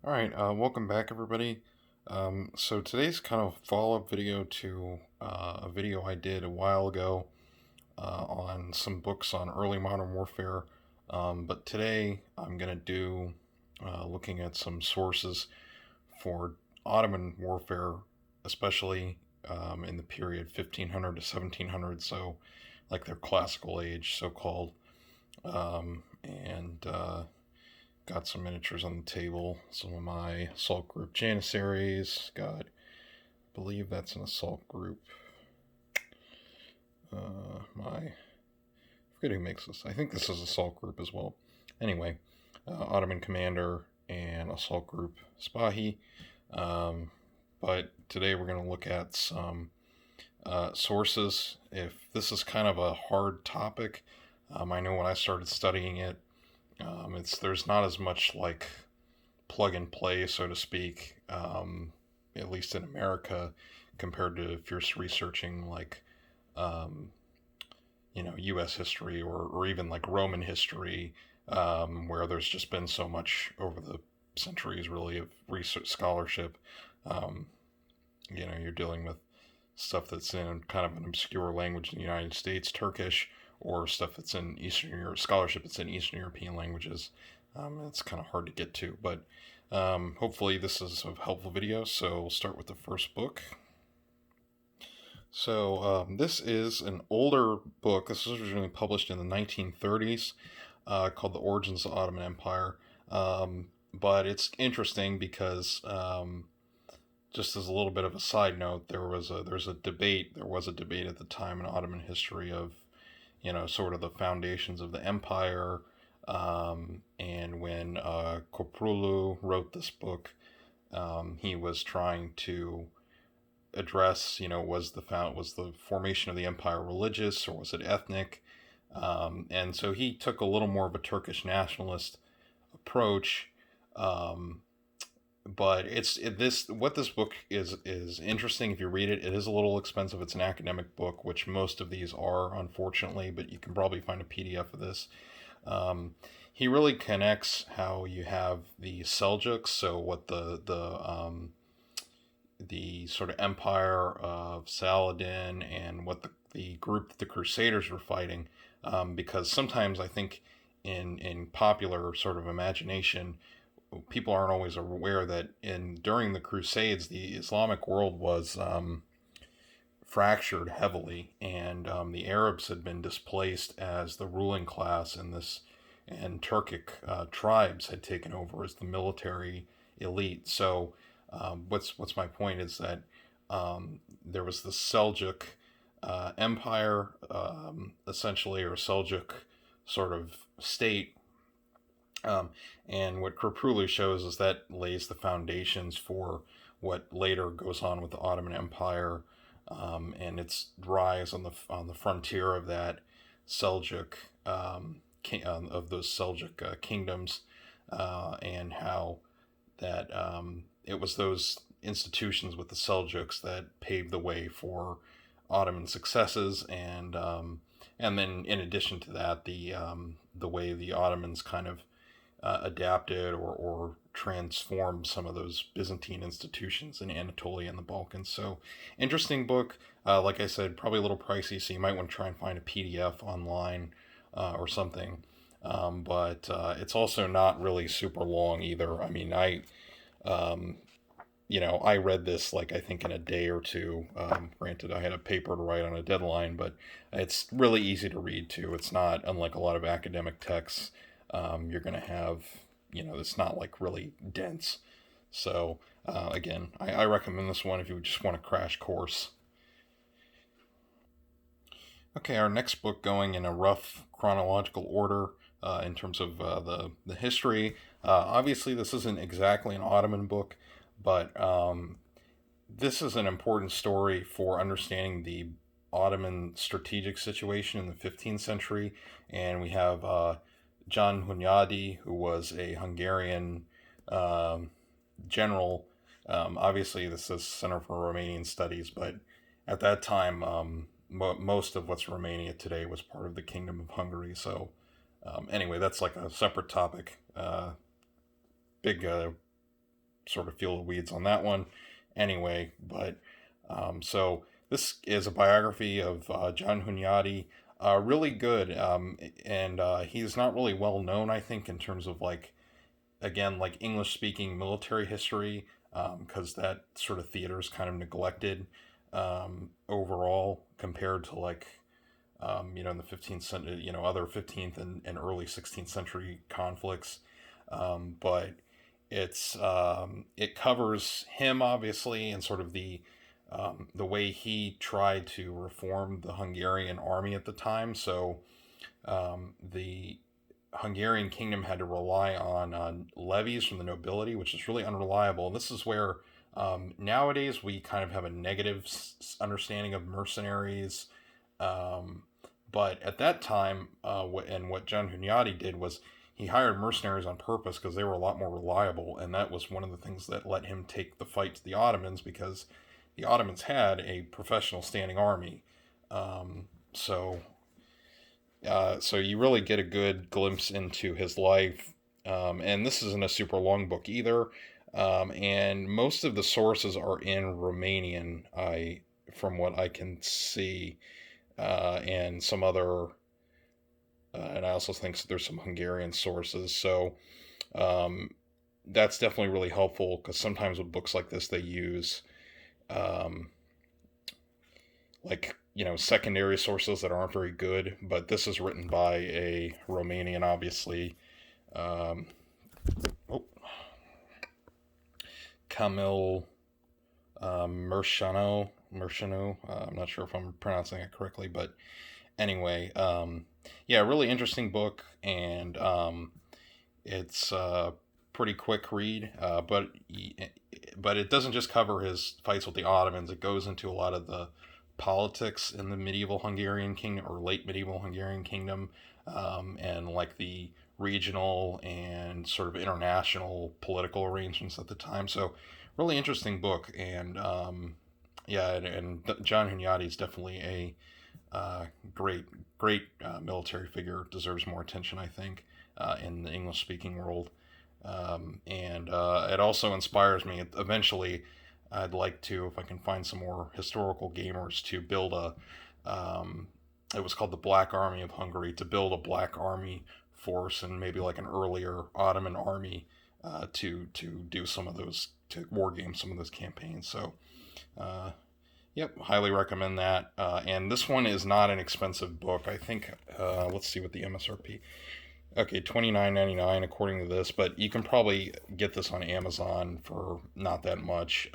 Alright, welcome back everybody. So today's kind of follow-up video to a video I did a while ago on some books on early modern warfare. But today I'm going to do looking at some sources for Ottoman warfare, especially in the period 1500 to 1700, so like their classical age, so-called. And got some miniatures on the table, some of my assault group Janissaries. Got, I believe that's an assault group. I forget who makes this. I think this is assault group as well. Anyway, Ottoman commander and assault group Spahi. But today we're going to look at some sources. If this is kind of a hard topic, I know when I started studying it, there's not as much like plug and play, so to speak, at least in America, compared to if you're researching like, U.S. history or even like Roman history, where there's just been so much over the centuries, really, of research scholarship. Um, you're dealing with stuff that's in kind of an obscure language in the United States, Turkish, or stuff that's in Eastern Europe, scholarship that's in Eastern European languages. It's kind of hard to get to, but hopefully this is a helpful video. So we'll start with the first book. So this is an older book. This was originally published in the 1930s, called The Origins of the Ottoman Empire. But it's interesting because just as a little bit of a side note, there was a debate. There was a debate at the time in Ottoman history of, sort of the foundations of the empire. And when Koprulu wrote this book, he was trying to address, was the formation of the empire religious or was it ethnic? And so he took a little more of a Turkish nationalist approach. But what this book is interesting if you read it. It is a little expensive. It's an academic book, which most of these are, unfortunately, but you can probably find a PDF of this. He really connects how you have the Seljuks, so what the sort of empire of Saladin and what the group that the Crusaders were fighting, because sometimes I think in popular sort of imagination, people aren't always aware that during the Crusades, the Islamic world was fractured heavily, and the Arabs had been displaced as the ruling class, and Turkic tribes had taken over as the military elite. So, what's my point is that there was the Seljuk empire, essentially, or Seljuk sort of state. And what Kerpulu shows is that lays the foundations for what later goes on with the Ottoman Empire, and its rise on the frontier of that Seljuk of those Seljuk kingdoms, and how that it was those institutions with the Seljuks that paved the way for Ottoman successes, and then in addition to that, the way the Ottomans kind of adapted or transformed some of those Byzantine institutions in Anatolia and the Balkans. So, interesting book. Like I said, probably a little pricey, so you might want to try and find a PDF online or something. But it's also not really super long either. I mean, I read this like I think in a day or two. Granted, I had a paper to write on a deadline, but it's really easy to read too. It's not unlike a lot of academic texts. You're going to have, it's not like really dense. So, again, I recommend this one if you just want a crash course. Okay, our next book, going in a rough chronological order in terms of the history. Obviously, this isn't exactly an Ottoman book, but this is an important story for understanding the Ottoman strategic situation in the 15th century. And we have John Hunyadi, who was a Hungarian general. Obviously, this is Center for Romanian Studies, but at that time, most of what's Romania today was part of the Kingdom of Hungary. So, anyway, that's like a separate topic. Big sort of feel the weeds on that one anyway. But so this is a biography of John Hunyadi. Really good, and he's not really well known, I think, in terms of like, again, like English speaking military history, because that sort of theater is kind of neglected overall compared to like in the 15th century, other 15th and early 16th century conflicts. But it covers him obviously, and sort of the way he tried to reform the Hungarian army at the time. So the Hungarian kingdom had to rely on levies from the nobility, which is really unreliable. And this is where nowadays we kind of have a negative understanding of mercenaries. But at that time, what John Hunyadi did was he hired mercenaries on purpose because they were a lot more reliable. And that was one of the things that let him take the fight to the Ottomans, because the Ottomans had a professional standing army. So so you really get a good glimpse into his life. And this isn't a super long book either. And most of the sources are in Romanian, from what I can see, and some other, and I also think there's some Hungarian sources. So that's definitely really helpful, because sometimes with books like this, they use like secondary sources that aren't very good. But this is written by a Romanian, obviously. Oh, Camil Mershano. I'm not sure if I'm pronouncing it correctly, but anyway, yeah, really interesting book, and it's a pretty quick read, but it doesn't just cover his fights with the Ottomans. It goes into a lot of the politics in the medieval Hungarian kingdom, or late medieval Hungarian kingdom, and like the regional and sort of international political arrangements at the time. So really interesting book. And yeah, and John Hunyadi is definitely a great military figure. Deserves more attention, I think, in the English speaking world. And it also inspires me. Eventually, I'd like to, if I can find some more historical gamers, to build it was called the Black Army of Hungary, to build a Black Army force, and maybe like an earlier Ottoman army, to do some of those, to war game some of those campaigns. So yep, highly recommend that. And this one is not an expensive book. I think let's see what the MSRP. Okay, $29.99 according to this, but you can probably get this on Amazon for not that much.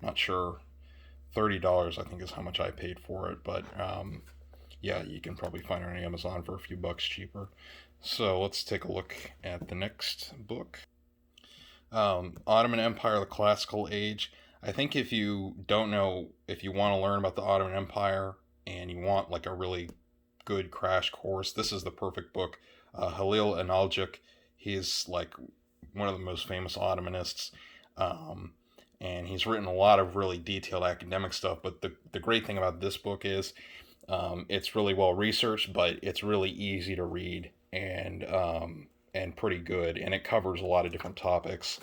Not sure, $30 I think is how much I paid for it, but yeah, you can probably find it on Amazon for a few bucks cheaper. So let's take a look at the next book. Ottoman Empire, the Classical Age. I think if you don't know, if you want to learn about the Ottoman Empire and you want like a really good crash course, this is the perfect book. Halil Inalcik, he's like one of the most famous Ottomanists, and he's written a lot of really detailed academic stuff. But the great thing about this book is it's really well researched, but it's really easy to read, and pretty good, and it covers a lot of different topics.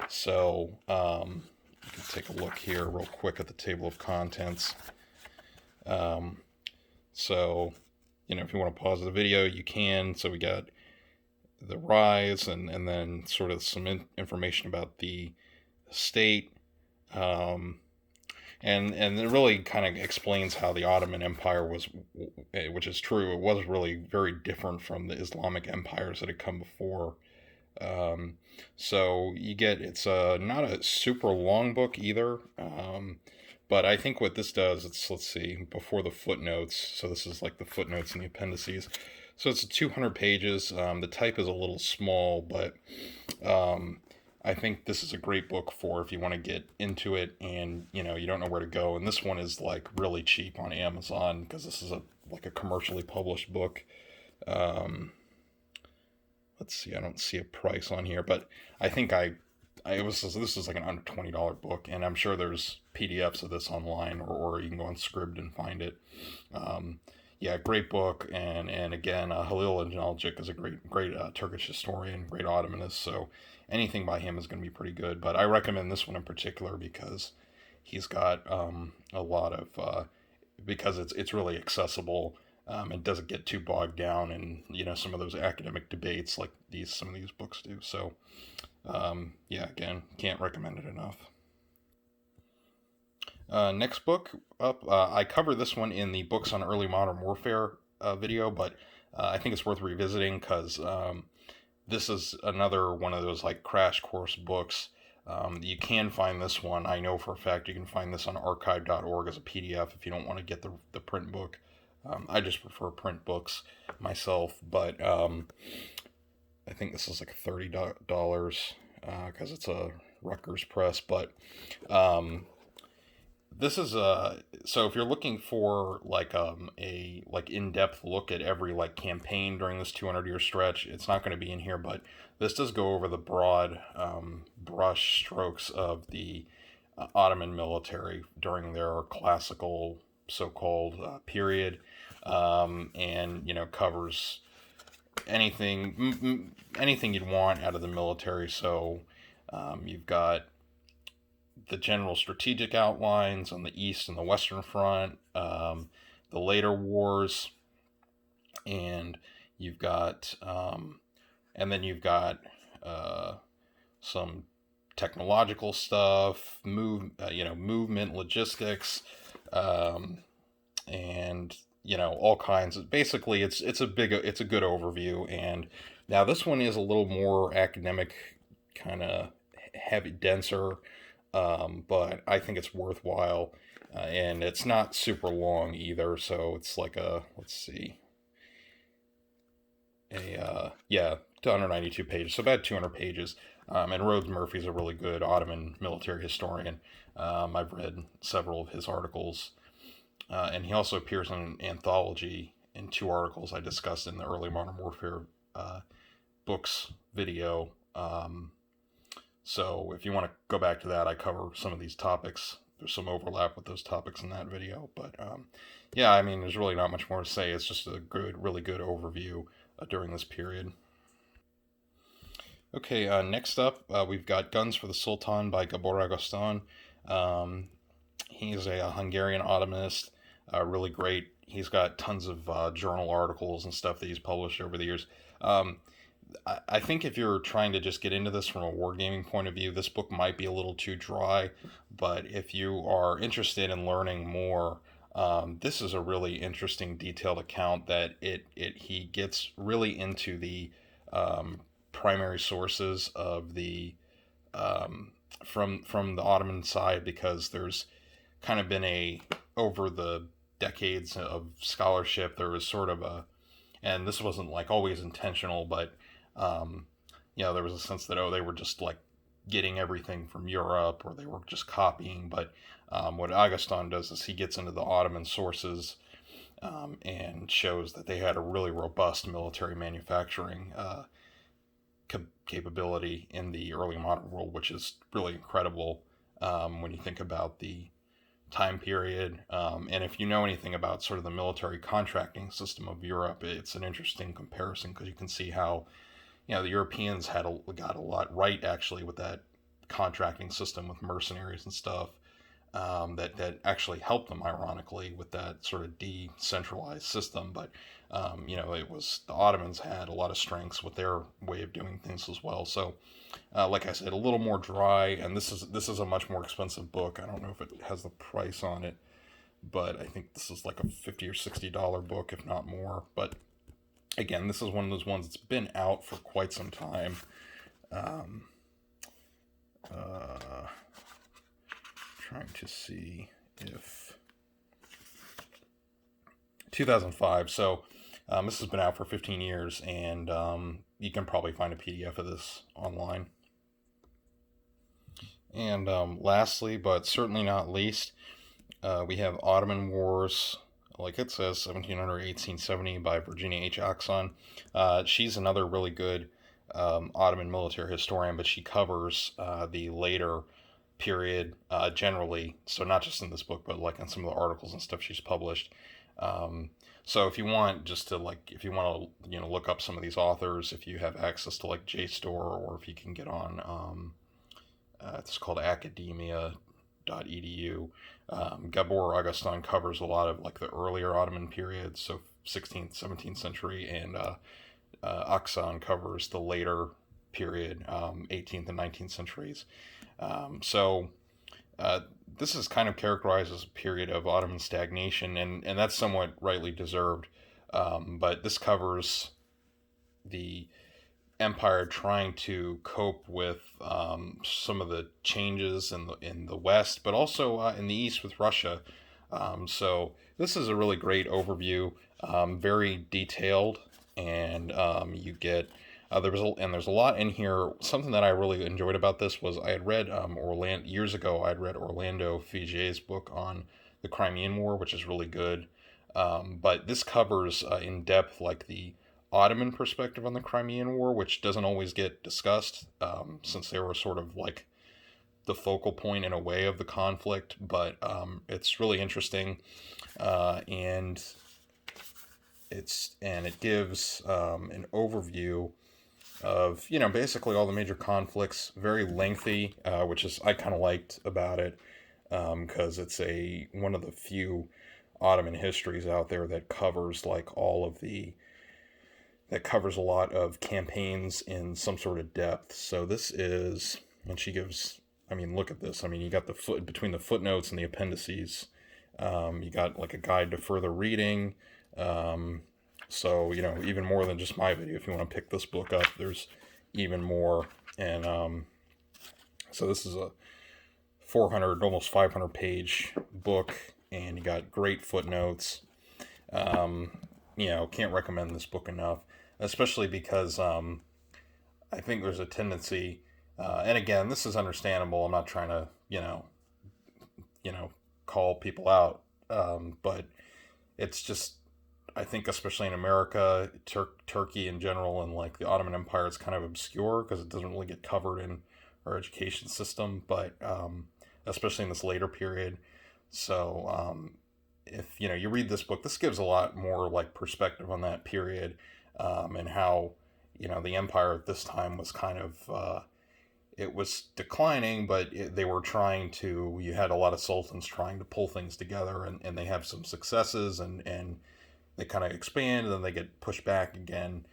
So you can take a look here real quick at the table of contents. So if you want to pause the video, you can. So we got the rise, and then sort of some information about the state, and it really kind of explains how the Ottoman Empire was, which is true. It was really very different from the Islamic empires that had come before. So you get, it's not a super long book either. But I think what this does, let's see, before the footnotes. So this is like the footnotes and the appendices. So it's 200 pages. The type is a little small, but I think this is a great book for if you want to get into it and you don't know where to go. And this one is like really cheap on Amazon, because this is like a commercially published book. Let's see, I don't see a price on here, but I think this is like an under $20 book, and I'm sure there's PDFs of this online, or you can go on Scribd and find it. Yeah, great book, and again, Halil Inalcik is a great Turkish historian, great Ottomanist. So anything by him is going to be pretty good. But I recommend this one in particular because he's got a lot of because it's really accessible. It doesn't get too bogged down in some of those academic debates like some of these books do. So yeah, again, can't recommend it enough. Next book up, I covered this one in the Books on Early Modern Warfare video, but I think it's worth revisiting because this is another one of those like crash course books. You can find this one. I know for a fact you can find this on archive.org as a PDF if you don't want to get the print book. I just prefer print books myself, but I think this is like $30 because it's a Rutgers press. But this is so if you're looking for like a like in-depth look at every like campaign during this 200-year stretch, it's not going to be in here, but this does go over the broad brush strokes of the Ottoman military during their classical so-called period, and covers anything you'd want out of the military. So you've got the general strategic outlines on the East and the Western Front, the later wars, and you've got, and then you've got some technological stuff, movement, logistics, and all kinds of. Basically, it's a good overview. And now this one is a little more academic, kind of heavy, denser. But I think it's worthwhile, and it's not super long either. So it's like let's see, yeah, 292 pages, so about 200 pages. And Rhodes Murphy's a really good Ottoman military historian. I've read several of his articles, and he also appears in an anthology in 2 articles I discussed in the Early Modern Warfare books video. So if you want to go back to that, I cover some of these topics. There's some overlap with those topics in that video. But yeah, I mean, there's really not much more to say. It's just a really good overview during this period. Okay, next up, we've got Guns for the Sultan by Gabor Agostan. He's a Hungarian Ottomanist, really great. He's got tons of journal articles and stuff that he's published over the years. I think if you're trying to just get into this from a wargaming point of view, this book might be a little too dry. But if you are interested in learning more, this is a really interesting, detailed account that he gets really into the primary sources of the from the Ottoman side, because there's kind of been over the decades of scholarship, there was sort of and this wasn't like always intentional, but there was a sense that they were just like getting everything from Europe, or they were just copying. But what Agostan does is he gets into the Ottoman sources and shows that they had a really robust military manufacturing capability in the early modern world, which is really incredible when you think about the time period. And if you know anything about sort of the military contracting system of Europe, it's an interesting comparison, because you can see how the Europeans got a lot right, actually, with that contracting system with mercenaries and stuff, that actually helped them, ironically, with that sort of decentralized system. But it was the Ottomans had a lot of strengths with their way of doing things as well. So like I said, a little more dry, and this is a much more expensive book. I don't know if it has the price on it, but I think this is like a $50 or $60 book, if not more. But again, this is one of those ones that's been out for quite some time. Trying to see if 2005. So this has been out for 15 years, and you can probably find a PDF of this online. And lastly, but certainly not least, we have Ottoman Wars, like it says, 1700-1870 by Virginia H. Axon. She's another really good Ottoman military historian, but she covers the later period generally, so not just in this book, but like in some of the articles and stuff she's published. So if you want just to like, if you want to, look up some of these authors, if you have access to like JSTOR, or if you can get on, it's called academia.edu. Gabor Augustin covers a lot of like the earlier Ottoman periods, so 16th, 17th century, and Aksan covers the later period, 18th and 19th centuries. So uh, this is kind of characterized as a period of Ottoman stagnation, and that's somewhat rightly deserved. But this covers the empire trying to cope with some of the changes in the West, but also in the East with Russia. So this is a really great overview, very detailed, and you get there's a lot in here. Something that I really enjoyed about this was I had read Orlando years ago. I had read Orlando Figuier's book on the Crimean War, which is really good. But this covers in depth like the Ottoman perspective on the Crimean War, which doesn't always get discussed, since they were sort of like the focal point in a way of the conflict. But it's really interesting, and it gives an overview of basically all the major conflicts. Very lengthy, which is I kind of liked about it, because it's one of the few Ottoman histories out there that covers like all of the that covers a lot of campaigns in some sort of depth. So this is, and she gives, I mean, look at this. I mean, you got between the footnotes and the appendices, you got like a guide to further reading. So, even more than just my video, if you want to pick this book up, there's even more. And so this is a 400, almost 500 page book, and you got great footnotes. Can't recommend this book enough, especially because I think there's a tendency, and again, this is understandable. I'm not trying to, call people out, but it's just, I think, especially in America, Turkey in general, and like the Ottoman Empire, it's kind of obscure because it doesn't really get covered in our education system, but especially in this later period. So if you read this book, this gives a lot more like perspective on that period, and how the empire at this time was kind of it was declining, but they were trying to. You had a lot of sultans trying to pull things together, and they have some successes, and they kind of expand, and then they get pushed back again.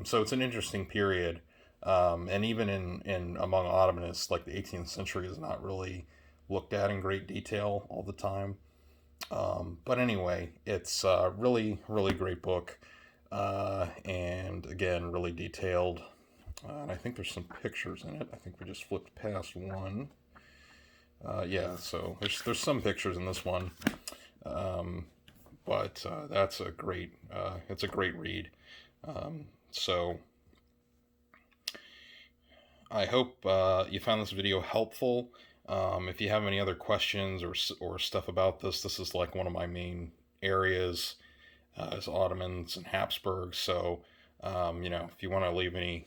So it's an interesting period, and even in among Ottomanists, like the 18th century is not really looked at in great detail all the time. But anyway, it's a really, really great book, and again, really detailed. And I think there's some pictures in it. I think we just flipped past one. Yeah, so there's some pictures in this one, but that's a great it's a great read. So I hope you found this video helpful. If you have any other questions or stuff about this, this is like one of my main areas, is Ottomans and Habsburgs. So, if you want to leave any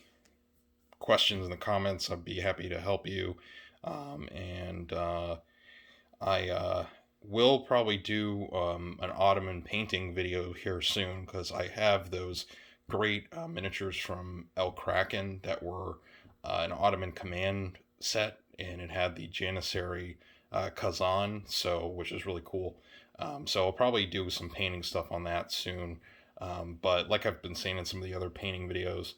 questions in the comments, I'd be happy to help you. And I will probably do an Ottoman painting video here soon, because I have those great miniatures from El Kraken that were an Ottoman command set, and it had the Janissary Kazan, which is really cool. So I'll probably do some painting stuff on that soon. But like I've been saying in some of the other painting videos,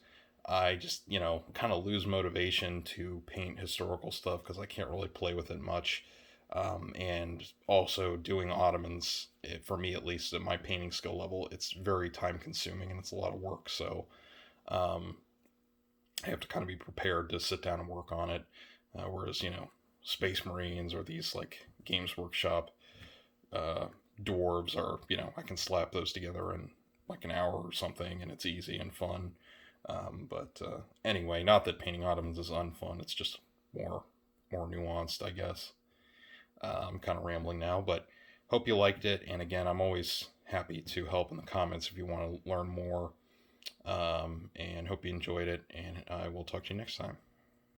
I just, kind of lose motivation to paint historical stuff because I can't really play with it much. And also doing Ottomans, for me at least, at my painting skill level, it's very time consuming and it's a lot of work. So I have to kind of be prepared to sit down and work on it. Whereas, Space Marines or these like Games Workshop dwarves are, I can slap those together in like an hour or something, and it's easy and fun. But anyway, not that painting Ottomans is unfun. It's just more nuanced, I guess. I'm kind of rambling now, but hope you liked it. And again, I'm always happy to help in the comments if you want to learn more. And hope you enjoyed it. And I will talk to you next time.